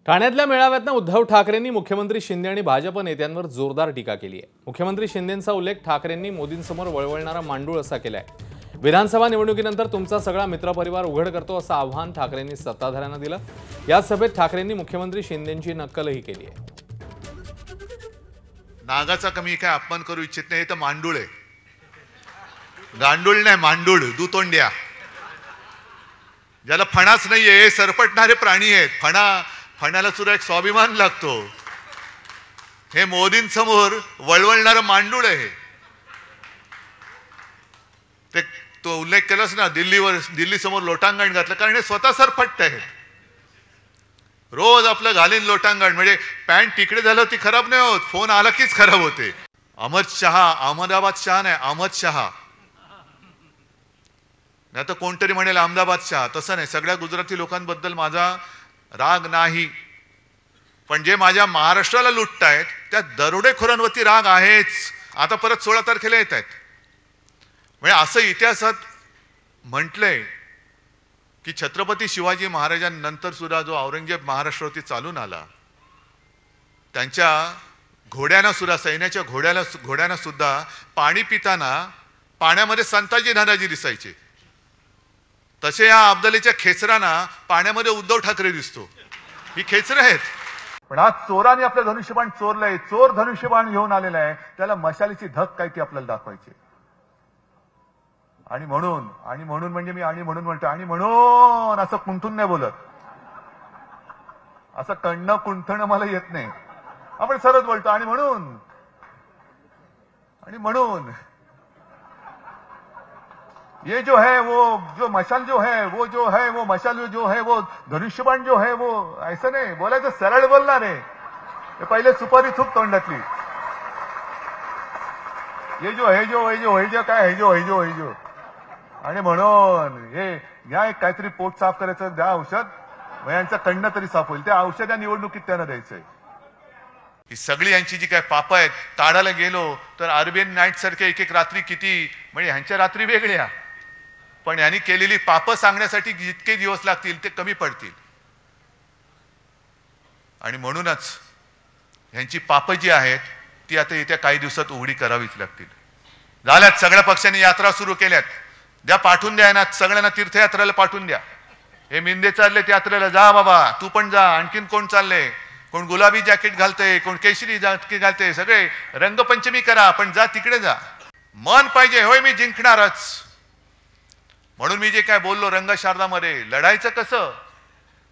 ठाण्यातल्या मेळाव्यातनं उद्धव ठाकरेंनी मुख्यमंत्री शिंदे आणि भाजप नेत्यांवर जोरदार टीका केली आहे। मुख्यमंत्री शिंदेंचा उल्लेख ठाकरेंनी मोदींसमोर वळवळणारा मांडूळ असा केलाय। विधानसभा निवडणुकीनंतर तुमचा सगळा मित्रपरिवार उघड करतो असं आव्हान ठाकरेंनी सत्ताधाऱ्यांना दिलं। या सभेत ठाकरेंनी मुख्यमंत्री शिंदेंची नक्कलही केली आहे। नागाचा कमी काय अपमान करू इच्छित नाही, तर मांडूळ आहे, गांडूळ नाही, मांडूळ, दुतोंड्या, ज्याला फणाच नाहीये, सरपटणारे प्राणी आहेत। फणाला सुद्धा एक स्वाभिमान लागतो। हे मोदींसमोर वळवळणारं मांडूळ आहे। ते तो उल्लेख केलास ना, दिल्ली समोर लोटांगण घातलं, कारण हे स्वतः सरपट्ट आहेत। रोज आपलं घालीन लोटांगण, म्हणजे पॅन्ट तिकडे झालं ती खराब नाही होत, फोन आला कीच खराब होते। अहमद शहा, अहमदाबाद शहा नाही, अहमद शहा, नाही तर कोणतरी म्हणेल अहमदाबाद शहा, तसं नाही। सगळ्या गुजराती लोकांबद्दल माझा राग नाही, पण जे माझ्या महाराष्ट्राला लुटतायत त्या दरोडेखोरांवरती राग आहेच। आता परत 16 तारखेला येत आहेत, म्हणजे असं इतिहासात म्हटलंय की छत्रपती शिवाजी महाराजांनंतर सुद्धा जो औरंगजेब महाराष्ट्रावरती चालून आला, त्यांच्या घोड्यांना सुद्धा, सैन्याच्या घोड्यांना सुद्धा पाणी पिताना पाण्यामध्ये संताजी धनाजी दिसायचे। तसे या अब्दालीच्या खेचरांना पाण्यामध्ये उद्धव ठाकरे दिसतो। ही खेचरं आहेत। पण आज चोराने आपलं धनुष्यबाण चोरलंय, चोर धनुष्यबाण घेऊन आलेला आहे, त्याला मशालीची धक काय ती आपल्याला दाखवायची। आणि म्हणून म्हणजे मी आणि म्हणून म्हणतो, आणि म्हणून असं कुंठून नाही बोलत, असं कणणं कुंठणं मला येत नाही, आपण सरळ बोलतो। आणि म्हणून ये जो है वो जो मशाल जो है वो मशाल जो है वो धनुष्यबाण जो है वो ऐसा नहीं बोलायचं, सरळ बोलणार आहे। पहिले सुपारी थूक तोंडातली, ये जो है जो काय है जो आणि म्हणून हे या एक काहीतरी पोट साफ करायचं, द्या औषध, यांचं कणणं तरी साफ होईल। त्या औषध या निवडणुकीत त्यांना द्यायचंय। ही सगळी यांची जी काय पापं आहेत, ताडाला गेलो तर अरेबियन नाईट सारख्या एक रात्री किती, म्हणजे ह्यांच्या रात्री वेगळ्या, पण यांनी केलेली पापं सांगण्यासाठी जितके दिवस लागतील ते कमी पडतील। आणि म्हणूनच ह्यांची पापं जी आहेत ती आता येत्या काही दिवसात उघडी करावीच लागतील। झाल्यात, सगळ्या पक्षांनी यात्रा सुरू केल्यात, द्या, पाठवून द्या ना, सगळ्यांना तीर्थयात्रेला पाठवून द्या। हे मिंदे चाललेत यात्रेला, जा बाबा तू पण जा। आणखीन कोण चाललंय, कोण गुलाबी जॅकेट घालतंय, कोण केशरी जॅकेट घालतंय, सगळे रंगपंचमी करा, पण जा तिकडे जा। मन पाहिजे, होय मी जिंकणारच। म्हणून मी जे काय बोललो रंगशारदामध्ये, लढायचं कसं,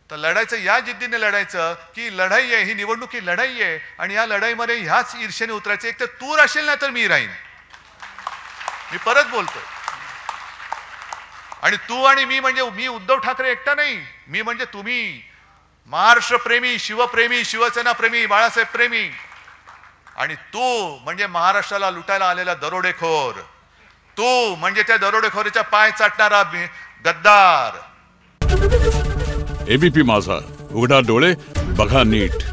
तर लढायचं या जिद्दीने लढायचं की लढाई आहे, ही निवडणूक ही लढाई आहे, आणि या लढाईमध्ये ह्याच ईर्ष्येने उतरायचं। एक तर तू राहशील ना तर मी राहीन, मी परत बोलतोय। आणि तू आणि मी म्हणजे मी उद्धव ठाकरे एकटा नाही, मी म्हणजे तुम्ही, महाराष्ट्र प्रेमी, शिवप्रेमी, शिवसेना प्रेमी, बाळासाहेब प्रेमी। आणि तू म्हणजे महाराष्ट्राला लुटायला आलेला दरोडेखोर, तू म्हणजे त्या दरोडेखोरीच्या पाय चाटणारा गद्दार। एबीपी माझा, उघडा डोळे बघा नीट।